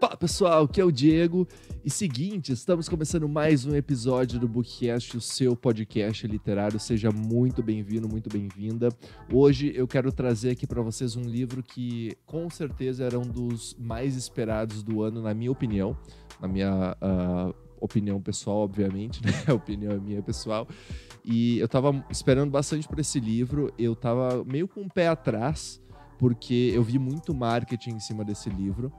Fala pessoal, aqui é o Diego. E seguinte, estamos começando mais um episódio do Bookcast, o seu podcast literário. Seja muito bem-vindo, muito bem-vinda. Hoje eu quero trazer aqui para vocês um livro que com certeza era um dos mais esperados do ano, na minha opinião. Na minha opinião pessoal, obviamente, né? A opinião é minha pessoal. E eu tava esperando bastante por esse livro. Eu tava meio com o pé atrás, porque eu vi muito marketing em cima desse livro.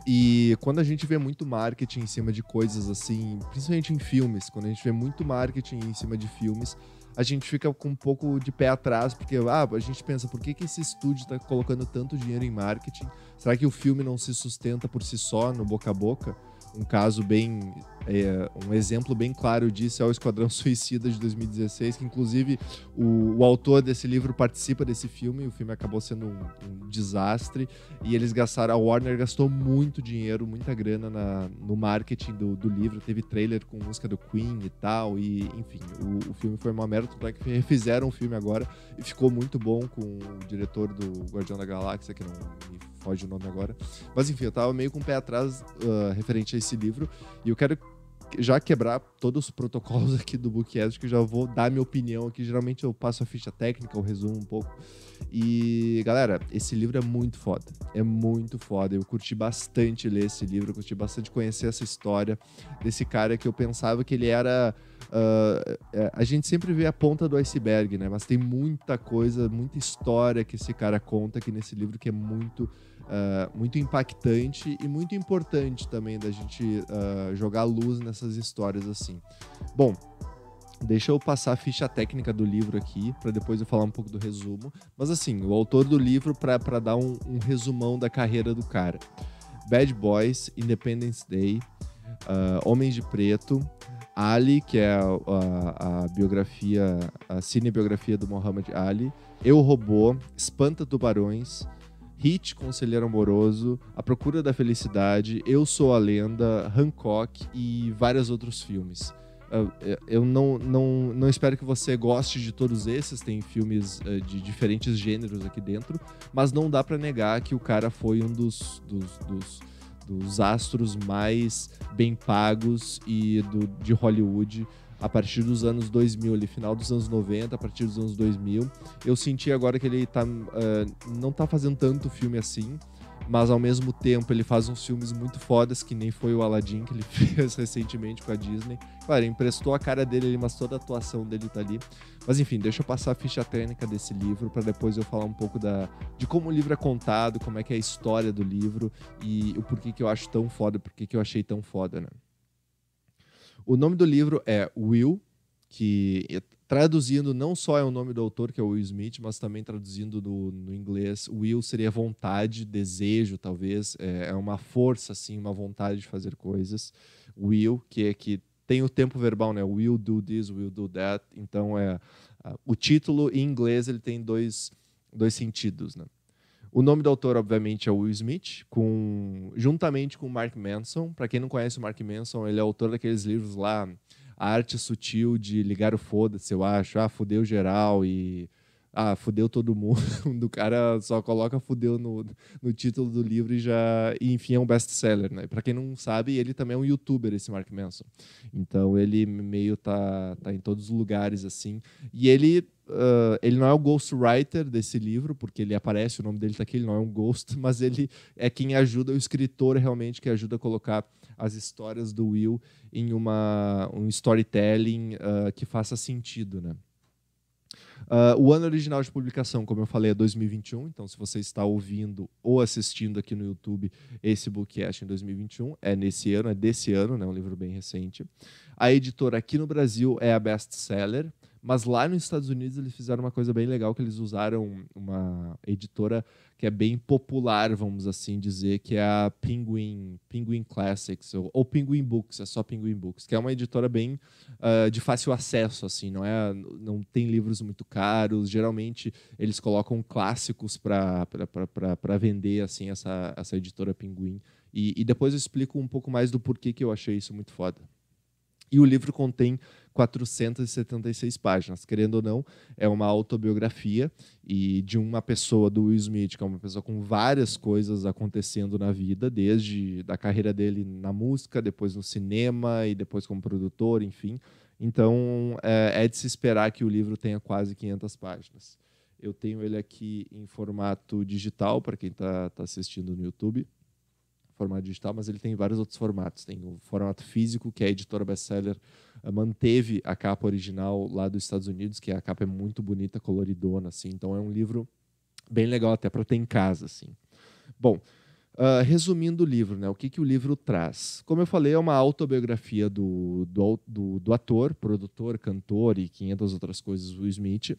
E quando a gente vê muito marketing em cima de coisas assim, principalmente em filmes, quando a gente vê muito marketing em cima de filmes, a gente fica com um pouco de pé atrás, porque a gente pensa, por que esse estúdio está colocando tanto dinheiro em marketing? Será que o filme não se sustenta por si só, no boca a boca? Um caso bem... um exemplo bem claro disso é o Esquadrão Suicida de 2016, que inclusive o autor desse livro participa desse filme. O filme acabou sendo um desastre e eles gastaram, a Warner gastou muito dinheiro, muita grana no marketing do livro. Teve trailer com música do Queen e tal, e enfim, o filme foi uma merda, tanto é que refizeram o filme agora e ficou muito bom, com o diretor do Guardião da Galáxia, que não me foge o nome agora. Mas enfim, eu tava meio com o pé atrás referente a esse livro, e eu quero já quebrar todos os protocolos aqui do Bookcast, que eu já vou dar minha opinião aqui. Geralmente eu passo a ficha técnica, eu resumo um pouco. E, galera, esse livro é muito foda. É muito foda. Eu curti bastante ler esse livro, eu curti bastante conhecer essa história desse cara que eu pensava que ele era... a gente sempre vê a ponta do iceberg, né? Mas tem muita coisa, muita história que esse cara conta aqui nesse livro, que é muito impactante e muito importante também da gente jogar luz nessas histórias assim. Bom, deixa eu passar a ficha técnica do livro aqui, para depois eu falar um pouco do resumo. Mas assim, o autor do livro, para dar um resumão da carreira do cara: Bad Boys, Independence Day, Homens de Preto, Ali, que é a biografia, a cinebiografia do Muhammad Ali, Eu, Robô, Espanta Tubarões, Hit, Conselheiro Amoroso, A Procura da Felicidade, Eu Sou a Lenda, Hancock e vários outros filmes. Eu não espero que você goste de todos esses, tem filmes de diferentes gêneros aqui dentro, mas não dá pra negar que o cara foi um dos astros mais bem pagos de Hollywood a partir dos anos 2000, ali, final dos anos 90, a partir dos anos 2000. Eu senti agora que ele não tá fazendo tanto filme assim, mas ao mesmo tempo ele faz uns filmes muito fodas, que nem foi o Aladdin que ele fez recentemente com a Disney. Claro, ele emprestou a cara dele ali, mas toda a atuação dele tá ali. Mas enfim, deixa eu passar a ficha técnica desse livro, para depois eu falar um pouco de como o livro é contado, como é que é a história do livro e o porquê que eu acho tão foda, porquê que eu achei tão foda, né? O nome do livro é Will, que traduzindo não só é o nome do autor, que é o Will Smith, mas também traduzindo no inglês, Will seria vontade, desejo, talvez. É uma força, assim, uma vontade de fazer coisas. Will, que tem o tempo verbal, né? Will do this, will do that. Então, o título em inglês ele tem dois sentidos, né? O nome do autor, obviamente, é Will Smith, juntamente com o Mark Manson. Para quem não conhece o Mark Manson, ele é autor daqueles livros lá, A Arte Sutil de Ligar o Foda-se, eu acho. Fudeu geral e... fudeu todo mundo. O cara só coloca fudeu no título do livro e enfim, é um best-seller, né? Para quem não sabe, ele também é um youtuber, esse Mark Manson. Então, ele meio tá em todos os lugares, assim. E ele não é o ghostwriter desse livro, porque ele aparece, o nome dele tá aqui, ele não é um ghost, mas ele é quem ajuda, o escritor realmente, que ajuda a colocar as histórias do Will em um storytelling que faça sentido, né? O ano original de publicação, como eu falei, é 2021. Então, se você está ouvindo ou assistindo aqui no YouTube esse Bookcast em 2021, é desse ano, né? Um livro bem recente. A editora aqui no Brasil é a Best Seller, mas lá nos Estados Unidos eles fizeram uma coisa bem legal, que eles usaram uma editora que é bem popular, vamos assim dizer, que é a Penguin Classics, ou Penguin Books, é só Penguin Books, que é uma editora bem de fácil acesso, assim, não tem livros muito caros. Geralmente eles colocam clássicos para vender, assim, essa editora Penguin. E depois eu explico um pouco mais do porquê que eu achei isso muito foda. E o livro contém 476 páginas. Querendo ou não, é uma autobiografia e de uma pessoa, do Will Smith, que é uma pessoa com várias coisas acontecendo na vida, desde da carreira dele na música, depois no cinema e depois como produtor, enfim. Então, é de se esperar que o livro tenha quase 500 páginas. Eu tenho ele aqui em formato digital, para quem está assistindo no YouTube, formato digital, mas ele tem vários outros formatos. Tem o formato físico, que a editora Bestseller manteve a capa original lá dos Estados Unidos, que a capa é muito bonita, coloridona, assim. Então é um livro bem legal até para ter em casa, assim. Bom, resumindo o livro, né? O que o livro traz? Como eu falei, é uma autobiografia do ator, produtor, cantor e 500 outras coisas, Will Smith.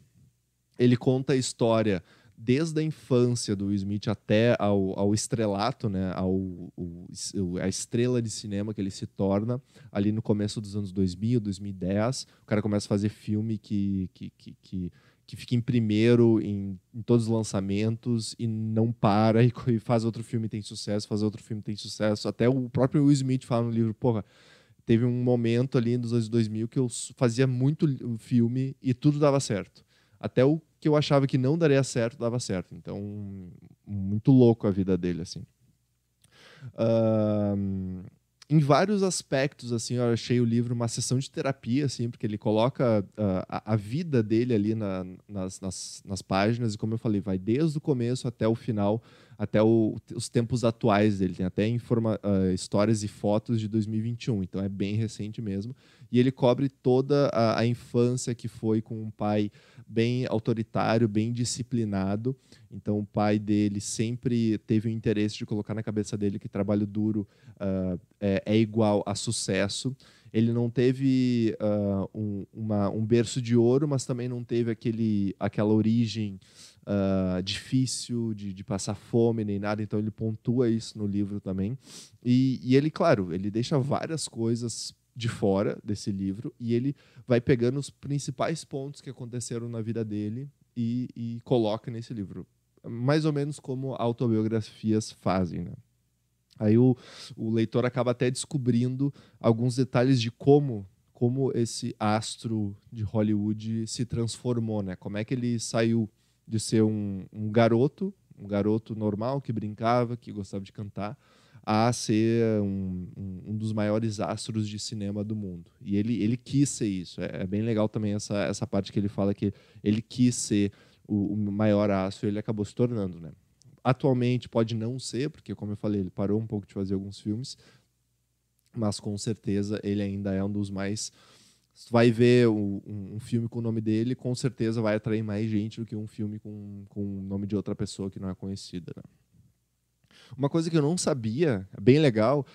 Ele conta a história desde a infância do Will Smith até ao estrelato, né, a estrela de cinema que ele se torna ali no começo dos anos 2000, 2010. O cara começa a fazer filme que fica em primeiro em todos os lançamentos e não para, e faz outro filme e tem sucesso, faz outro filme e tem sucesso. Até o próprio Will Smith fala no livro, porra, teve um momento ali nos anos 2000 que eu fazia muito filme e tudo dava certo. Até o que eu achava que não daria certo, dava certo. Então, muito louco a vida dele, assim. Em vários aspectos, assim, eu achei o livro uma sessão de terapia, assim, porque ele coloca a vida dele ali nas páginas, e como eu falei, vai desde o começo até o final, até os tempos atuais dele. Tem até histórias e fotos de 2021, então é bem recente mesmo. E ele cobre toda a infância que foi com um pai bem autoritário, bem disciplinado. Então o pai dele sempre teve o interesse de colocar na cabeça dele que trabalho duro é igual a sucesso. Ele não teve um berço de ouro, mas também não teve aquela origem difícil de passar fome nem nada. Então ele pontua isso no livro também. E ele, claro, ele deixa várias coisas de fora desse livro e ele vai pegando os principais pontos que aconteceram na vida dele e coloca nesse livro. Mais ou menos como autobiografias fazem, né? Aí o leitor acaba até descobrindo alguns detalhes de como esse astro de Hollywood se transformou, né? Como é que ele saiu de ser um garoto normal, que brincava, que gostava de cantar, a ser um dos maiores astros de cinema do mundo. E ele quis ser isso. É bem legal também essa parte que ele fala que ele quis ser o maior astro e ele acabou se tornando, né? Atualmente pode não ser, porque, como eu falei, ele parou um pouco de fazer alguns filmes, mas com certeza ele ainda é um dos mais... Se tu vai ver um filme com o nome dele, com certeza vai atrair mais gente do que um filme com o nome de outra pessoa que não é conhecida, né? Uma coisa que eu não sabia, bem legal,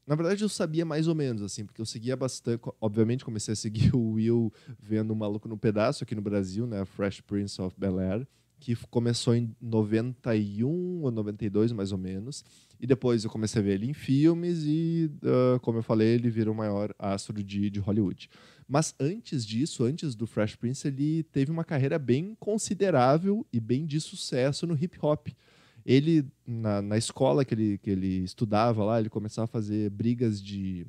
na verdade eu sabia mais ou menos, assim, porque eu seguia bastante, obviamente comecei a seguir o Will vendo o Maluco no Pedaço aqui no Brasil, né, Fresh Prince of Bel-Air, que começou em 91 ou 92, mais ou menos, e depois eu comecei a ver ele em filmes e, como eu falei, ele vira o maior astro de Hollywood. Mas antes disso, antes do Fresh Prince, ele teve uma carreira bem considerável e bem de sucesso no hip hop. Ele, na escola que ele estudava lá, ele começava a fazer briga de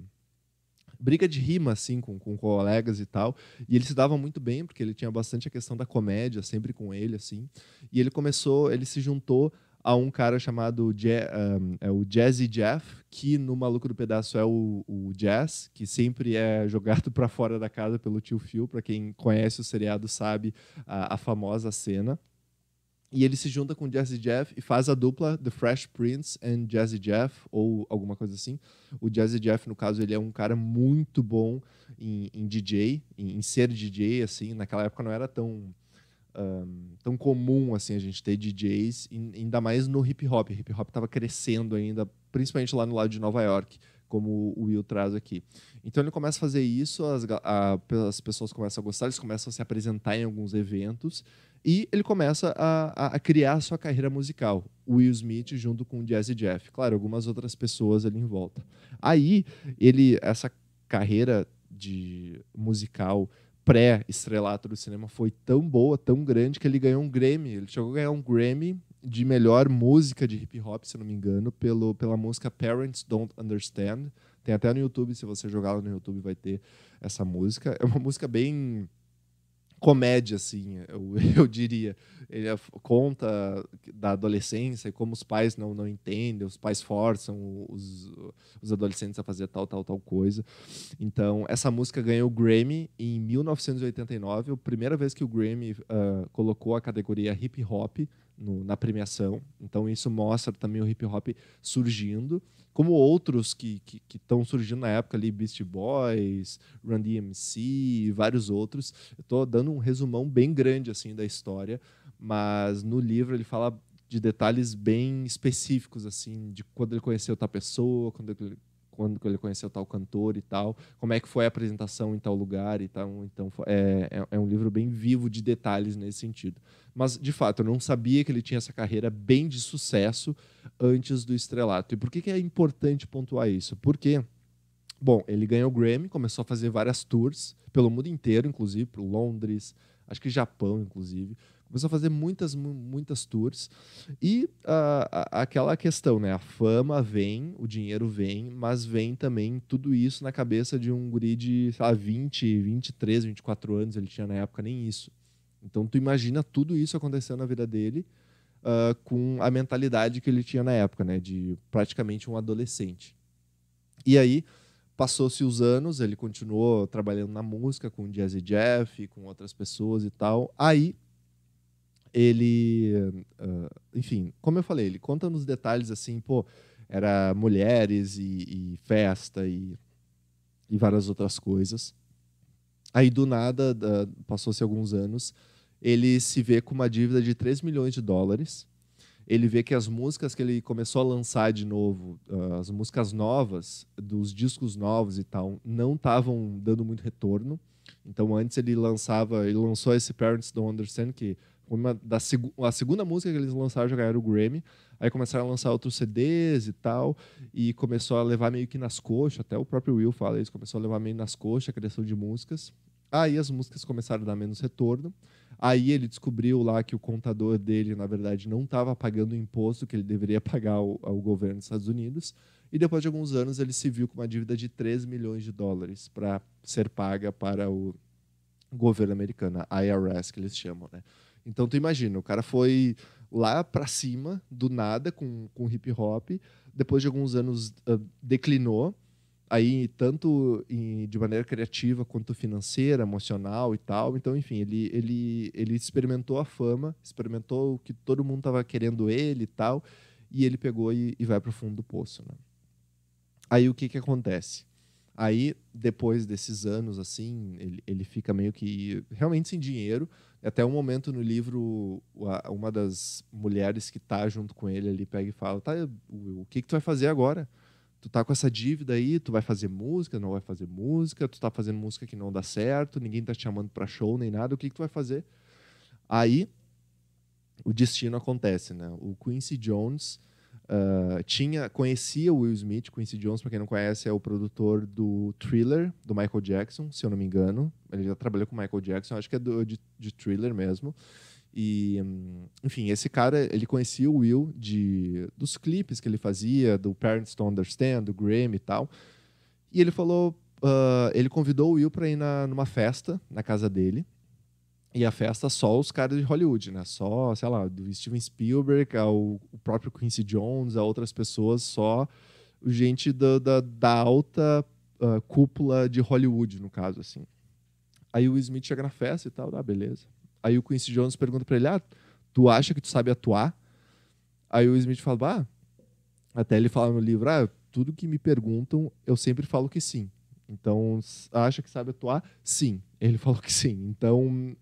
rima, assim, com colegas e tal, e ele se dava muito bem, porque ele tinha bastante a questão da comédia, sempre com ele, assim, e ele se juntou a um cara chamado o Jazzy Jeff, que no Maluco do Pedaço é o Jazz, que sempre é jogado para fora da casa pelo tio Phil, para quem conhece o seriado sabe a famosa cena. E ele se junta com Jazzy Jeff e faz a dupla The Fresh Prince and Jazzy Jeff, ou alguma coisa assim. O Jazzy Jeff, no caso, ele é um cara muito bom em DJ, em ser DJ, assim. Naquela época não era tão comum assim a gente ter DJs, ainda mais no hip hop. O hip hop estava crescendo ainda, principalmente lá no lado de Nova York, como o Will traz aqui. Então ele começa a fazer isso, as pessoas começam a gostar, eles começam a se apresentar em alguns eventos e ele começa a criar a sua carreira musical. O Will Smith junto com o Jazzy Jeff. Claro, algumas outras pessoas ali em volta. Aí, essa carreira de musical pré-estrelato do cinema foi tão boa, tão grande, que ele ganhou um Grammy. Ele chegou a ganhar um Grammy de melhor música de hip hop, se não me engano, pela música Parents Don't Understand. Tem até no YouTube, se você jogar lá no YouTube vai ter essa música. É uma música bem comédia, assim, eu diria. Ele conta da adolescência e como os pais não entendem, os pais forçam os adolescentes a fazer tal coisa. Então, essa música ganhou o Grammy em 1989, a primeira vez que o Grammy colocou a categoria hip hop na premiação. Então, isso mostra também o hip hop surgindo, como outros que estão surgindo na época ali, Beastie Boys, Run DMC e vários outros. Eu estou dando um resumão bem grande assim da história, mas no livro ele fala de detalhes bem específicos, assim, de quando ele conheceu tal pessoa, quando ele conheceu tal cantor e tal, como é que foi a apresentação em tal lugar e tal. Então é um livro bem vivo de detalhes nesse sentido. Mas, de fato, eu não sabia que ele tinha essa carreira bem de sucesso antes do estrelato. E por que é importante pontuar isso? Porque, bom, ele ganhou o Grammy, começou a fazer várias tours pelo mundo inteiro, inclusive, para Londres, acho que Japão, inclusive. Começou a fazer muitas tours. E aquela questão, né? A fama vem, o dinheiro vem, mas vem também tudo isso na cabeça de um guri de, sei lá, 20, 23, 24 anos, ele tinha na época nem isso. Então, tu imagina tudo isso acontecendo na vida dele com a mentalidade que ele tinha na época, né? De praticamente um adolescente. E aí, passou-se os anos, ele continuou trabalhando na música com o Jazzy Jeff, com outras pessoas e tal. Aí, ele, enfim, como eu falei, ele conta nos detalhes assim, pô, era mulheres e festa e várias outras coisas. Aí, do nada, passou-se alguns anos, ele se vê com uma dívida de 3 milhões de dólares. Ele vê que as músicas que ele começou a lançar de novo, as músicas novas, dos discos novos e tal, não estavam dando muito retorno. Então, antes ele lançou esse Parents Don't Understand, que a segunda música que eles lançaram já ganharam o Grammy. Aí começaram a lançar outros CDs e tal, e começou a levar meio que nas coxas, até o próprio Will fala isso, começou a levar meio nas coxas a criação de músicas. Aí as músicas começaram a dar menos retorno. Aí ele descobriu lá que o contador dele, na verdade, não estava pagando o imposto que ele deveria pagar ao governo dos Estados Unidos. E depois de alguns anos ele se viu com uma dívida de 3 milhões de dólares para ser paga para o governo americano, a IRS, que eles chamam, né? Então tu imagina, o cara foi lá para cima, do nada, com hip hop. Depois de alguns anos declinou. Aí, tanto de maneira criativa quanto financeira, emocional e tal. Então, enfim, ele experimentou a fama, experimentou o que todo mundo estava querendo ele e tal, e ele pegou e vai para o fundo do poço, né? Aí, o que acontece? Aí, depois desses anos, assim, ele fica meio que realmente sem dinheiro. Até um momento no livro, uma das mulheres que está junto com ele ali pega e fala, tá, o que tu vai fazer agora? Tu tá com essa dívida aí, tu vai fazer música, não vai fazer música, tu tá fazendo música que não dá certo, ninguém tá te chamando para show nem nada, o que tu vai fazer? Aí o destino acontece, né? O Quincy Jones conhecia o Will Smith. Quincy Jones, para quem não conhece, é o produtor do Thriller, do Michael Jackson, se eu não me engano. Ele já trabalhou com o Michael Jackson, acho que é de Thriller mesmo. E, enfim, esse cara, ele conhecia o Will dos clipes que ele fazia, do Parents Don't Understand, do Grammy e tal. E ele falou, ele convidou o Will para ir numa festa na casa dele. E a festa só os caras de Hollywood, né? Só, sei lá, do Steven Spielberg o próprio Quincy Jones, a outras pessoas, só gente da alta cúpula de Hollywood, no caso, assim. Aí o Will Smith chega na festa e tal, beleza. Aí o Quincy Jones pergunta pra ele, tu acha que tu sabe atuar? Aí o Will Smith fala, até ele fala no livro, tudo que me perguntam, eu sempre falo que sim. Então, acha que sabe atuar? Sim. Ele falou que sim. Então,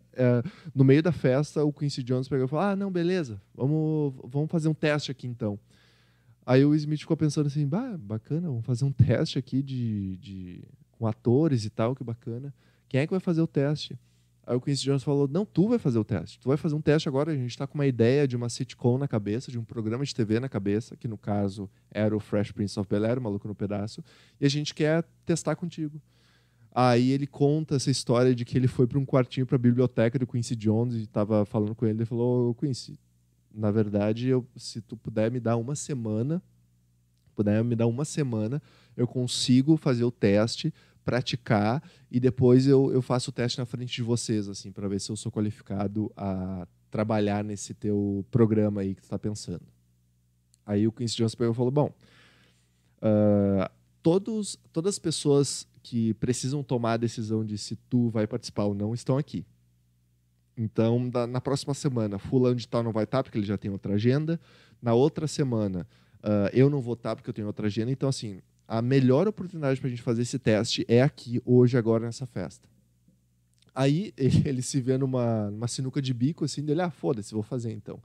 no meio da festa, o Quincy Jones pegou e falou, não, beleza, vamos fazer um teste aqui então. Aí o Will Smith ficou pensando assim, bacana, vamos fazer um teste aqui com atores e tal, que bacana. Quem é que vai fazer o teste? Aí o Quincy Jones falou, não, tu vai fazer o teste. Tu vai fazer um teste agora, a gente está com uma ideia de uma sitcom na cabeça, de um programa de TV na cabeça, que no caso era o Fresh Prince of Bel-Air, o Maluco no Pedaço, e a gente quer testar contigo. Aí ele conta essa história de que ele foi para um quartinho para a biblioteca do Quincy Jones e estava falando com ele, falou, Quincy, Na verdade, se tu puder me dar uma semana, eu consigo fazer o teste, praticar e depois eu faço o teste na frente de vocês, assim, para ver se eu sou qualificado a trabalhar nesse teu programa aí que tu tá pensando. Aí o Quincy Jones pegou e falou, bom, todas as pessoas que precisam tomar a decisão de se tu vai participar ou não estão aqui. Então, na próxima semana, fulano de tal não vai estar porque ele já tem outra agenda. Na outra semana, eu não vou estar porque eu tenho outra agenda. Então, assim, a melhor oportunidade para a gente fazer esse teste é aqui, hoje, agora, nessa festa. Aí, ele se vê numa sinuca de bico, assim, dele, foda-se, vou fazer então.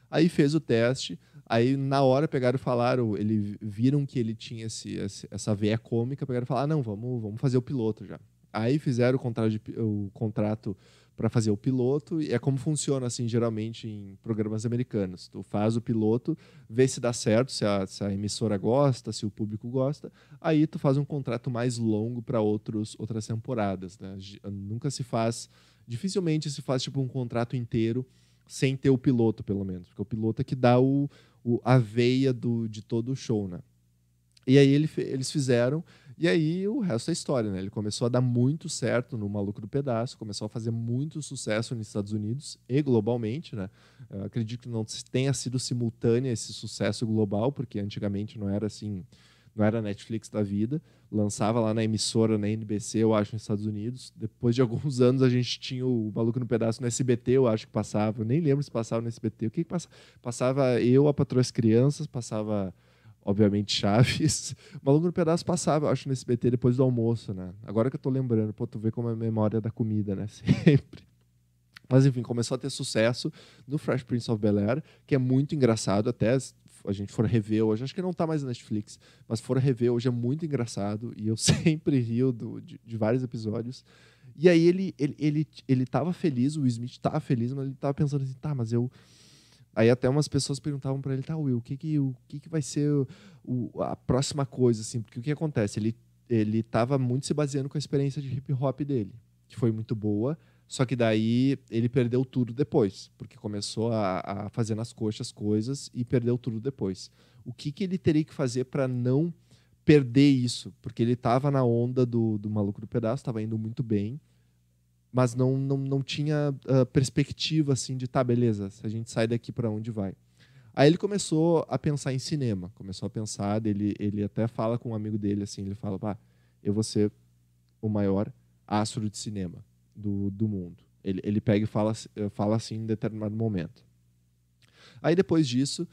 Aí fez o teste, aí na hora pegaram e falaram, viram que ele tinha essa veia cômica, pegaram e falaram, não, vamos fazer o piloto já. Aí fizeram o contrato para fazer o piloto, e é como funciona, assim, geralmente em programas americanos. Tu faz o piloto, vê se dá certo, se a emissora gosta, se o público gosta, aí tu faz um contrato mais longo para outras temporadas, né? Dificilmente se faz tipo um contrato inteiro sem ter o piloto, pelo menos, porque o piloto é que dá a veia de todo o show, né? E aí eles fizeram, e aí o resto é história, né? Ele começou a dar muito certo no Maluco do Pedaço, começou a fazer muito sucesso nos Estados Unidos e globalmente, né? Eu acredito que não tenha sido simultâneo esse sucesso global, porque antigamente não era assim, não era Netflix da vida, lançava lá na emissora, na NBC, eu acho, nos Estados Unidos. Depois de alguns anos a gente tinha o Maluco no Pedaço no SBT, eu acho que passava, eu nem lembro se passava no SBT. O que passava? Passava Eu, a Patroa e as Crianças, passava obviamente Chaves. O Maluco no Pedaço passava, acho, no SBT depois do almoço, né? Agora que eu tô lembrando, tu vê como é a memória da comida, né? Sempre. Mas enfim, começou a ter sucesso no Fresh Prince of Bel-Air, que é muito engraçado, até a gente for rever hoje, acho que não tá mais na Netflix, mas for rever hoje é muito engraçado, e eu sempre rio de vários episódios. E aí ele tava feliz, o Will Smith tava feliz, mas ele tava pensando assim, tá, mas eu... Aí até umas pessoas perguntavam para ele, tá, Will, o que vai ser a próxima coisa, assim? Porque o que acontece? Ele estava muito se baseando com a experiência de hip hop dele, que foi muito boa, só que daí ele perdeu tudo depois, porque começou a fazer nas coxas coisas e perdeu tudo depois. O que ele teria que fazer para não perder isso? Porque ele estava na onda do Maluco do Pedaço, estava indo muito bem, mas não tinha perspectiva assim de, tá, beleza, se a gente sai daqui, para onde vai? Aí ele começou a pensar em cinema, começou a pensar, ele até fala com um amigo dele, assim, ele fala, eu vou ser o maior astro de cinema do mundo. Ele pega e fala assim em determinado momento. Aí depois disso,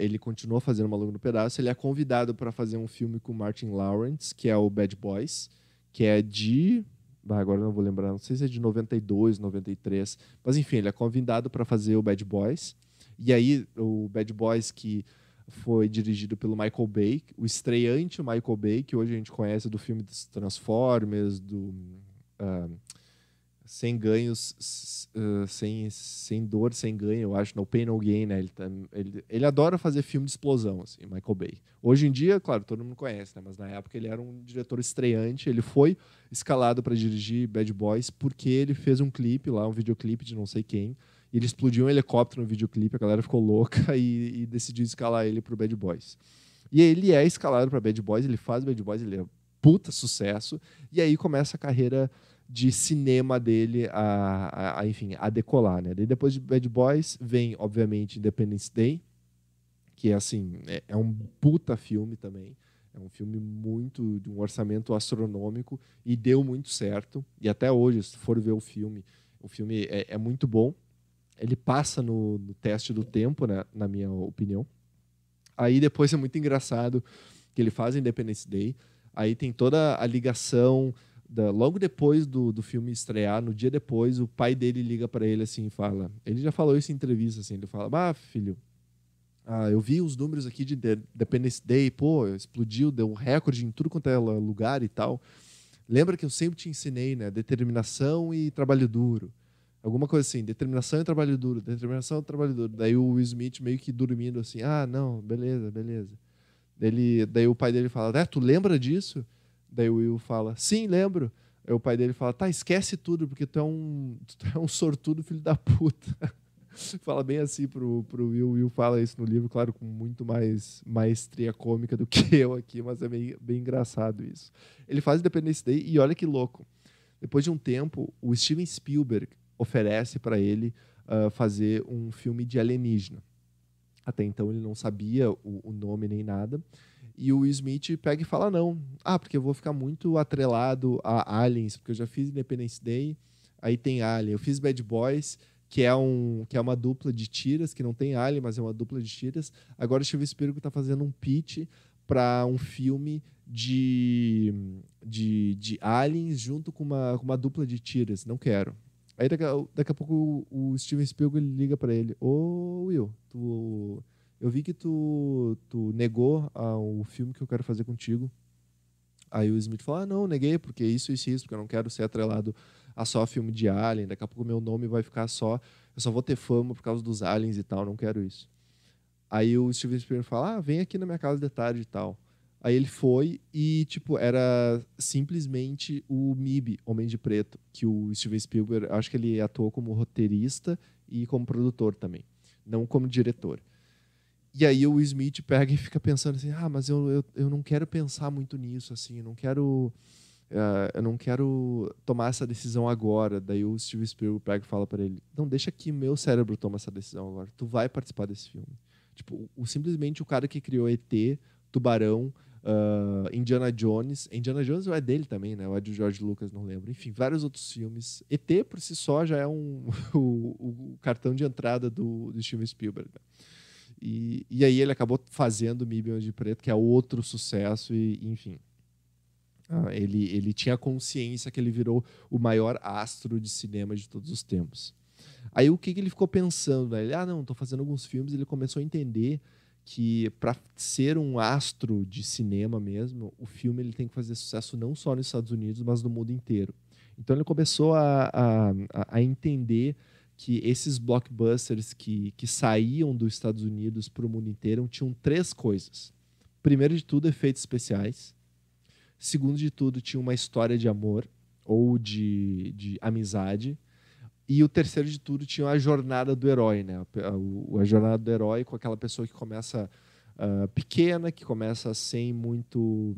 ele continua fazendo Maluco no Pedaço, ele é convidado para fazer um filme com Martin Lawrence, que é o Bad Boys, que é de... agora eu não vou lembrar, não sei se é de 92, 93, mas enfim, ele é convidado para fazer o Bad Boys. E aí, o Bad Boys, que foi dirigido pelo Michael Bay, o estreante Michael Bay, que hoje a gente conhece do filme dos Transformers, do Sem Ganhos, sem Dor, Sem Ganho, eu acho, No Pain, No Gain, né? Ele adora fazer filme de explosão, assim, Michael Bay. Hoje em dia, claro, todo mundo conhece, né? Mas na época ele era um diretor estreante, ele foi escalado para dirigir Bad Boys porque ele fez um clipe lá, um videoclipe de não sei quem, e ele explodiu um helicóptero no videoclipe, a galera ficou louca e decidiu escalar ele pro Bad Boys. E ele é escalado para Bad Boys, ele faz Bad Boys, ele é puta sucesso, e aí começa a carreira de cinema dele enfim, a decolar, né? Daí depois de Bad Boys vem, obviamente, Independence Day, que é assim, é um puta filme também. É um filme muito de um orçamento astronômico e deu muito certo. E até hoje, se for ver o filme é muito bom. Ele passa no teste do tempo, né, na minha opinião. Aí depois é muito engraçado que ele faz Independence Day. Aí tem toda a ligação logo depois do filme estrear, no dia depois, o pai dele liga para ele assim e fala... Ele já falou isso em entrevista, assim, ele fala, filho, eu vi os números aqui de Independence Day, pô, explodiu, deu um recorde em tudo quanto é lugar e tal. Lembra que eu sempre te ensinei, né? Determinação e trabalho duro. Alguma coisa assim, determinação e trabalho duro, determinação e trabalho duro. Daí o Will Smith meio que dormindo assim, não, beleza. Daí o pai dele fala, tu lembra disso? Daí o Will fala, sim, lembro. Aí o pai dele fala, tá, esquece tudo, porque tu é um sortudo filho da puta. Fala bem assim pro Will. O Will fala isso no livro, claro, com muito mais maestria cômica do que eu aqui, mas é bem engraçado isso. Ele faz Independence Day e olha que louco. Depois de um tempo, o Steven Spielberg oferece para ele fazer um filme de alienígena. Até então ele não sabia o nome nem nada. E o Will Smith pega e fala não. Porque eu vou ficar muito atrelado a Aliens, porque eu já fiz Independence Day, aí tem Alien. Eu fiz Bad Boys, que é uma dupla de tiras, que não tem Alien, mas é uma dupla de tiras. Agora o Steven Spielberg está fazendo um pitch para um filme de aliens junto com uma dupla de tiras. Não quero. Aí daqui a pouco o Steven Spielberg liga para ele. Ô Will, eu vi que tu negou o filme que eu quero fazer contigo. Aí o Smith fala, não, neguei, porque isso, porque eu não quero ser atrelado a só filme de Alien, daqui a pouco meu nome vai ficar eu só vou ter fama por causa dos aliens e tal, não quero isso. Aí o Steven Spielberg fala, vem aqui na minha casa de tarde e tal. Aí ele foi e, era simplesmente o MIB, Homem de Preto, que o Steven Spielberg, acho que ele atuou como roteirista e como produtor também, não como diretor. E aí o Smith pega e fica pensando assim, mas eu não quero pensar muito nisso, assim, eu não quero tomar essa decisão agora. Daí o Steven Spielberg pega e fala para ele, não, deixa que meu cérebro toma essa decisão agora, tu vai participar desse filme. Simplesmente o cara que criou ET, Tubarão, Indiana Jones é dele também, né? Ou é de George Lucas, não lembro. Enfim, vários outros filmes. ET, por si só, já é o cartão de entrada do Steven Spielberg. Né? E aí ele acabou fazendo MIB Homem de Preto, que é outro sucesso, e enfim. Ele tinha consciência que ele virou o maior astro de cinema de todos os tempos. Aí o que ele ficou pensando? Ele, não, estou fazendo alguns filmes. Ele começou a entender que para ser um astro de cinema mesmo, o filme ele tem que fazer sucesso não só nos Estados Unidos, mas no mundo inteiro. Então ele começou a entender que esses blockbusters que saíam dos Estados Unidos para o mundo inteiro tinham 3 coisas. Primeiro de tudo, efeitos especiais. Segundo de tudo, tinha uma história de amor ou de amizade. E o terceiro de tudo tinha a jornada do herói, né? A jornada do herói com aquela pessoa que começa pequena, que começa sem muita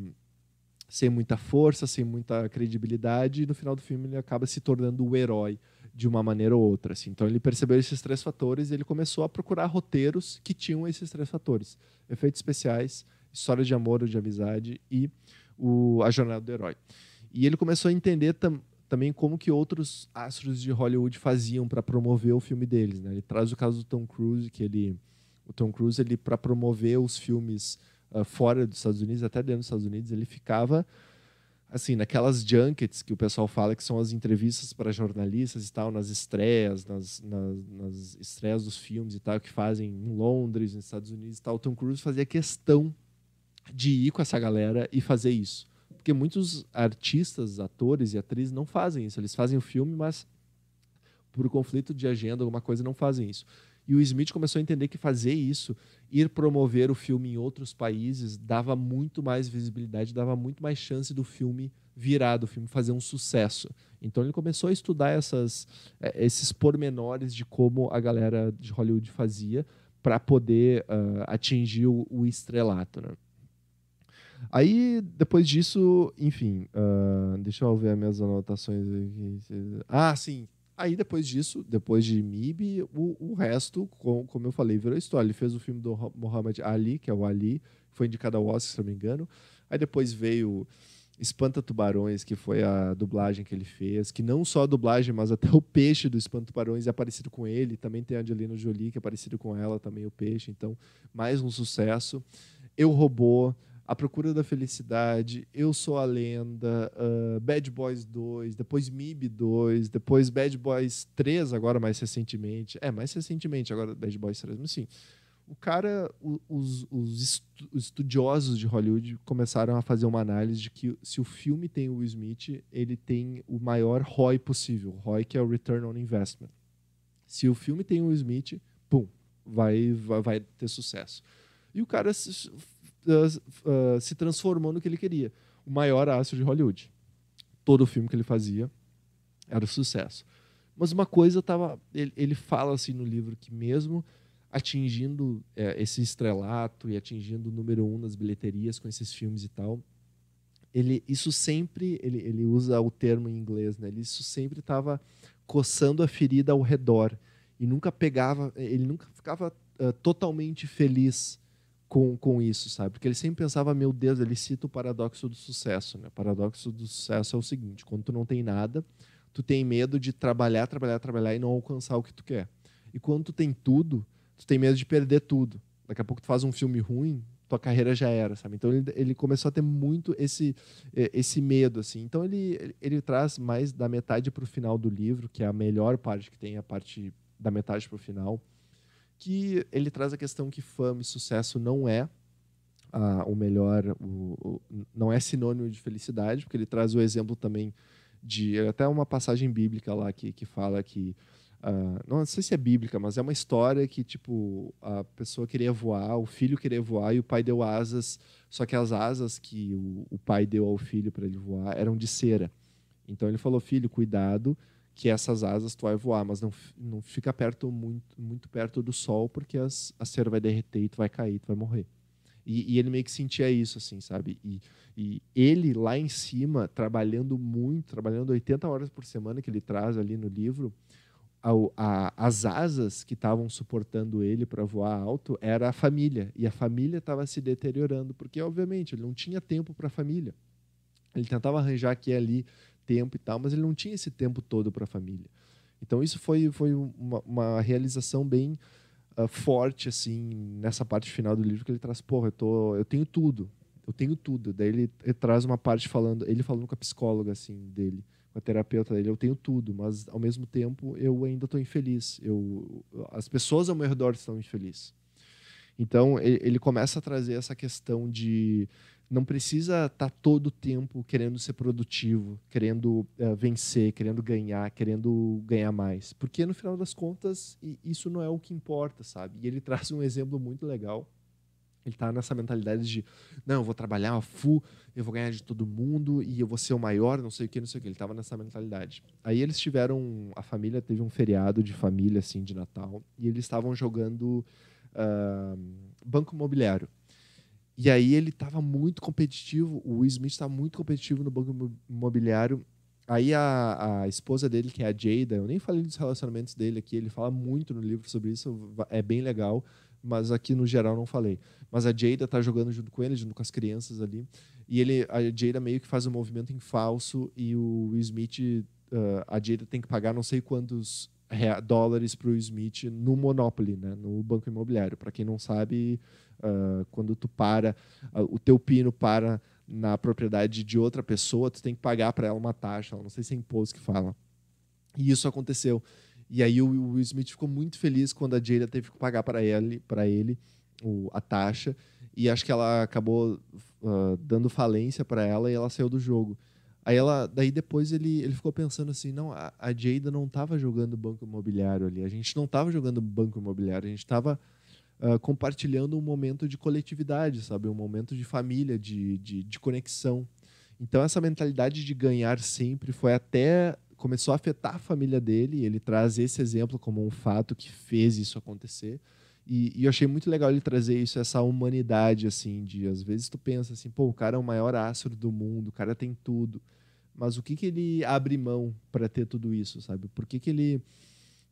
força, sem muita credibilidade, e no final do filme ele acaba se tornando o herói de uma maneira ou outra. Assim. Então ele percebeu esses 3 fatores e ele começou a procurar roteiros que tinham esses 3 fatores. Efeitos especiais, história de amor ou de amizade e a jornada do herói. E ele começou a entender também como que outros astros de Hollywood faziam para promover o filme deles. Né? Ele traz o caso do Tom Cruise, o Tom Cruise, para promover os filmes fora dos Estados Unidos, até dentro dos Estados Unidos, ele ficava assim, naquelas junkets que o pessoal fala que são as entrevistas para jornalistas e tal, nas estreias, nas estreias dos filmes e tal, que fazem em Londres, nos Estados Unidos e tal. O Tom Cruise fazia questão de ir com essa galera e fazer isso. Porque muitos artistas, atores e atrizes não fazem isso. Eles fazem o filme, mas por conflito de agenda, alguma coisa, não fazem isso. E o Smith começou a entender que fazer isso, ir promover o filme em outros países, dava muito mais visibilidade, dava muito mais chance do filme virar, do filme fazer um sucesso. Então ele começou a estudar esses pormenores de como a galera de Hollywood fazia para poder atingir o estrelato, né? Aí, depois disso, enfim, deixa eu ver as minhas anotações aqui. Sim. Aí, depois disso, depois de MIB, o resto, como eu falei, virou história. Ele fez o filme do Muhammad Ali, que é o Ali, foi indicado ao Oscar, se não me engano. Aí depois veio Espanta Tubarões, que foi a dublagem que ele fez, que não só a dublagem, mas até o peixe do Espanta Tubarões é parecido com ele. Também tem a Angelina Jolie, que é parecido com ela, também o peixe. Então, mais um sucesso. Eu, Robô, A Procura da Felicidade, Eu Sou a Lenda, Bad Boys 2, depois MIB 2, depois Bad Boys 3, agora mais recentemente. Mais recentemente, agora Bad Boys 3. Mas assim, o cara, os estudiosos de Hollywood começaram a fazer uma análise de que se o filme tem o Will Smith, ele tem o maior ROI possível. ROI, que é o Return on Investment. Se o filme tem o Will Smith, pum, vai ter sucesso. E o cara se transformou no que ele queria. O maior astro de Hollywood. Todo filme que ele fazia era um sucesso. Mas uma coisa tava... Ele fala assim no livro que mesmo atingindo esse estrelato e atingindo o número 1 nas bilheterias com esses filmes e tal, isso sempre... Ele usa o termo em inglês, né? Isso sempre estava coçando a ferida ao redor. E nunca pegava... Ele nunca ficava totalmente feliz com isso, sabe? Porque ele sempre pensava, meu Deus, ele cita o paradoxo do sucesso, né? O paradoxo do sucesso é o seguinte: quando tu não tem nada, tu tem medo de trabalhar, trabalhar, trabalhar e não alcançar o que tu quer. E quando tu tem tudo, tu tem medo de perder tudo. Daqui a pouco tu faz um filme ruim, tua carreira já era, sabe? Então ele começou a ter muito esse medo, assim. Então ele traz mais da metade para o final do livro, que é a melhor parte que tem, a parte da metade para o final, que ele traz a questão que fama e sucesso não é o melhor, não é sinônimo de felicidade, porque ele traz o exemplo também de até uma passagem bíblica lá que fala que não sei se é bíblica, mas é uma história que tipo a pessoa queria voar, o filho queria voar e o pai deu asas, só que as asas que o pai deu ao filho para ele voar eram de cera. Então ele falou: filho, cuidado, que essas asas tu vai voar, mas não fica muito perto do sol, porque a cera vai derreter e tu vai cair, tu vai morrer. E ele meio que sentia isso, assim, sabe? E ele lá em cima, trabalhando muito, trabalhando 80 horas por semana, que ele traz ali no livro, as asas que estavam suportando ele para voar alto era a família. E a família estava se deteriorando, porque, obviamente, ele não tinha tempo para a família. Ele tentava arranjar aqui e ali tempo e tal, mas ele não tinha esse tempo todo para a família. Então isso foi uma realização bem forte assim nessa parte final do livro, que ele traz: porra, eu tenho tudo, eu tenho tudo. Daí ele traz uma parte ele falando com a psicóloga assim dele, com a terapeuta dele: eu tenho tudo, mas ao mesmo tempo eu ainda estou infeliz, as pessoas ao meu redor estão infelizes. Então, ele começa a trazer essa questão de não precisa estar todo o tempo querendo ser produtivo, querendo vencer, querendo ganhar mais. Porque, no final das contas, isso não é o que importa, sabe? E ele traz um exemplo muito legal. Ele está nessa mentalidade de: não, eu vou trabalhar a full, eu vou ganhar de todo mundo e eu vou ser o maior, não sei o que, não sei o que. Ele estava nessa mentalidade. Aí eles a família teve um feriado de família, assim, de Natal, e eles estavam jogando Banco Imobiliário. E aí ele estava muito competitivo, o Will Smith estava muito competitivo no Banco Imobiliário. Aí a esposa dele, que é a Jada, eu nem falei dos relacionamentos dele aqui, ele fala muito no livro sobre isso, é bem legal, mas aqui no geral não falei. Mas a Jada tá jogando junto com ele, junto com as crianças ali, e a Jada meio que faz um movimento em falso, e o Will Smith, a Jada tem que pagar não sei quantos dólares para o Will Smith no Monopoly, né, no Banco Imobiliário. Para quem não sabe, quando tu o teu pino para na propriedade de outra pessoa, tu tem que pagar para ela uma taxa, não sei se é imposto que fala. E isso aconteceu. E aí o Will Smith ficou muito feliz quando a Jada teve que pagar para ele a taxa, e acho que ela acabou dando falência para ela e ela saiu do jogo. Daí depois ele ficou pensando assim: não, a Jada não estava jogando banco imobiliário ali, a gente não estava jogando banco imobiliário, a gente estava compartilhando um momento de coletividade, sabe? Um momento de família, de conexão. Então essa mentalidade de ganhar sempre começou a afetar a família dele. Ele traz esse exemplo como um fato que fez isso acontecer. E eu achei muito legal ele trazer isso, essa humanidade, assim, de às vezes tu pensa assim: pô, o cara é o maior astro do mundo, o cara tem tudo, mas o que ele abre mão para ter tudo isso, sabe? Por que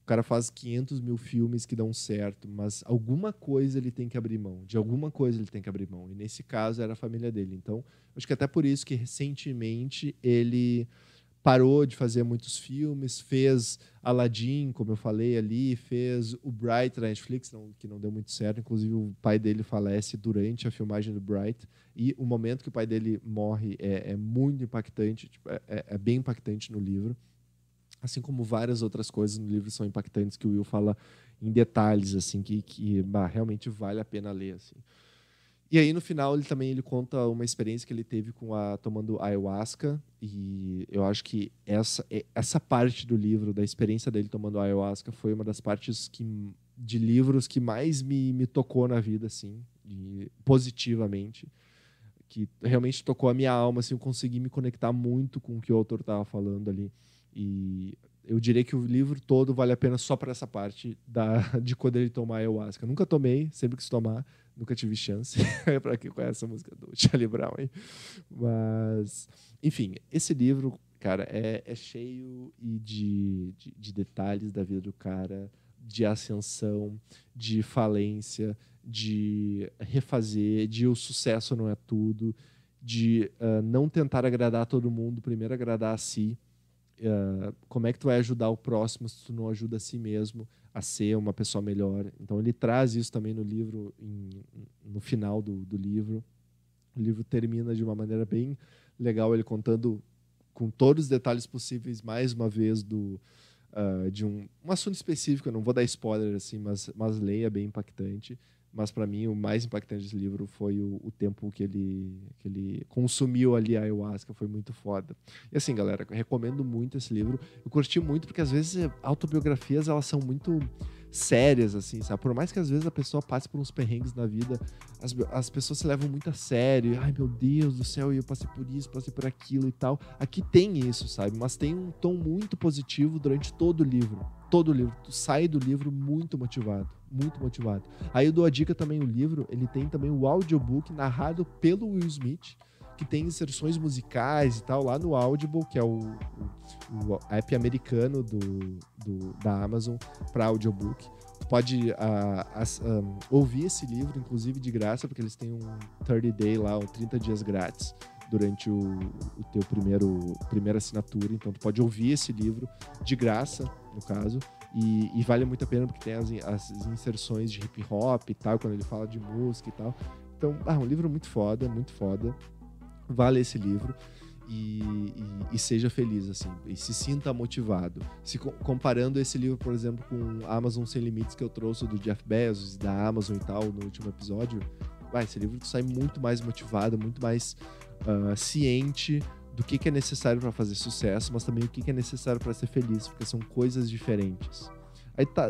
o cara faz 500 mil filmes que dão certo, mas alguma coisa ele tem que abrir mão, de alguma coisa ele tem que abrir mão, e nesse caso era a família dele. Então, acho que até por isso que recentemente ele parou de fazer muitos filmes, fez Aladdin, como eu falei ali, fez o Bright da Netflix, que não deu muito certo. Inclusive, o pai dele falece durante a filmagem do Bright, e o momento que o pai dele morre é muito impactante, tipo, é bem impactante no livro. Assim como várias outras coisas no livro são impactantes, que o Will fala em detalhes, assim, que realmente vale a pena ler, assim. E aí, no final, ele conta uma experiência que ele teve tomando ayahuasca, e eu acho que essa parte do livro, da experiência dele tomando ayahuasca, foi uma das partes de livros que mais me tocou na vida, assim, positivamente, que realmente tocou a minha alma, assim, eu consegui me conectar muito com o que o autor estava falando ali. E Eu diria que o livro todo vale a pena só por essa parte de quando ele tomar ayahuasca. Nunca tomei, sempre quis tomar, nunca tive chance. Para quem conhece a música do Charlie Brown aí. Mas, enfim, esse livro, cara, é cheio de detalhes da vida do cara, de ascensão, de falência, de refazer, de o sucesso não é tudo, de não tentar agradar todo mundo, primeiro agradar a si. Como é que tu vai ajudar o próximo se tu não ajuda a si mesmo a ser uma pessoa melhor. Então ele traz isso também no livro, no final do livro. O livro termina de uma maneira bem legal, ele contando com todos os detalhes possíveis, mais uma vez, de um assunto específico. Eu não vou dar spoiler, assim, mas leia, bem impactante. Mas, para mim, o mais impactante desse livro foi o tempo que ele consumiu ali a ayahuasca. Foi muito foda. E, assim, galera, eu recomendo muito esse livro. Eu curti muito porque, às vezes, autobiografias, elas são muito sérias, assim, sabe? Por mais que, às vezes, a pessoa passe por uns perrengues na vida, as pessoas se levam muito a sério. Ai, meu Deus do céu, eu passei por isso, passei por aquilo e tal. Aqui tem isso, sabe? Mas tem um tom muito positivo durante todo o livro. Todo o livro. Tu sai do livro muito motivado. Muito motivado. Aí eu dou a dica também, o livro, ele tem também o audiobook narrado pelo Will Smith, que tem inserções musicais e tal, lá no Audible, que é o app americano da Amazon para audiobook. Tu pode ouvir esse livro, inclusive de graça, porque eles têm um 30 day lá, 30 dias grátis durante o teu primeira assinatura. Então tu pode ouvir esse livro de graça, no caso, e vale muito a pena porque tem as inserções de hip hop e tal, quando ele fala de música e tal. Então, um livro muito foda, muito foda. Vale esse livro e seja feliz, assim, e se sinta motivado. Comparando esse livro, por exemplo, com Amazon Sem Limites, que eu trouxe do Jeff Bezos e da Amazon e tal, no último episódio, esse livro tu sai muito mais motivado, muito mais ciente do que é necessário para fazer sucesso, mas também o que é necessário para ser feliz, porque são coisas diferentes.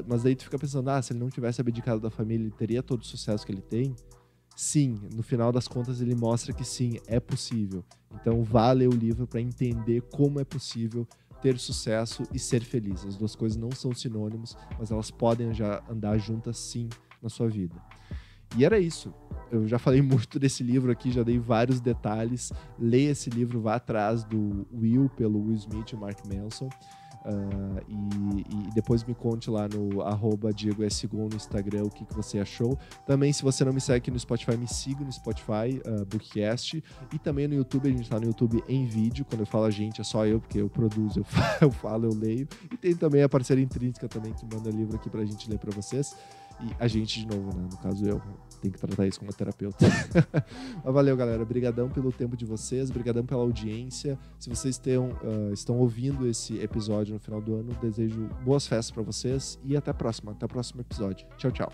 Mas aí tu fica pensando, se ele não tivesse abdicado da família, ele teria todo o sucesso que ele tem? Sim, no final das contas ele mostra que sim, é possível. Então vá ler o livro para entender como é possível ter sucesso e ser feliz. As duas coisas não são sinônimos, mas elas podem já andar juntas sim na sua vida. E era isso. Eu já falei muito desse livro aqui, já dei vários detalhes. Leia esse livro, vá atrás do Will, pelo Will Smith e Mark Manson. E depois me conte lá no @DiegoSgon no Instagram o que você achou. Também, se você não me segue aqui no Spotify, me siga no Spotify, Bookcast. E também no YouTube, a gente tá no YouTube em vídeo. Quando eu falo a gente, é só eu, porque eu produzo, eu falo, eu leio. E tem também a parceira Intrínseca também, que manda livro aqui pra gente ler pra vocês. E a gente, de novo, né? No caso, eu tenho que tratar isso como terapeuta. Mas valeu, galera. Obrigadão pelo tempo de vocês. Obrigadão pela audiência. Se vocês estão ouvindo esse episódio no final do ano, desejo boas festas para vocês. E até a próxima. Até o próximo episódio. Tchau, tchau.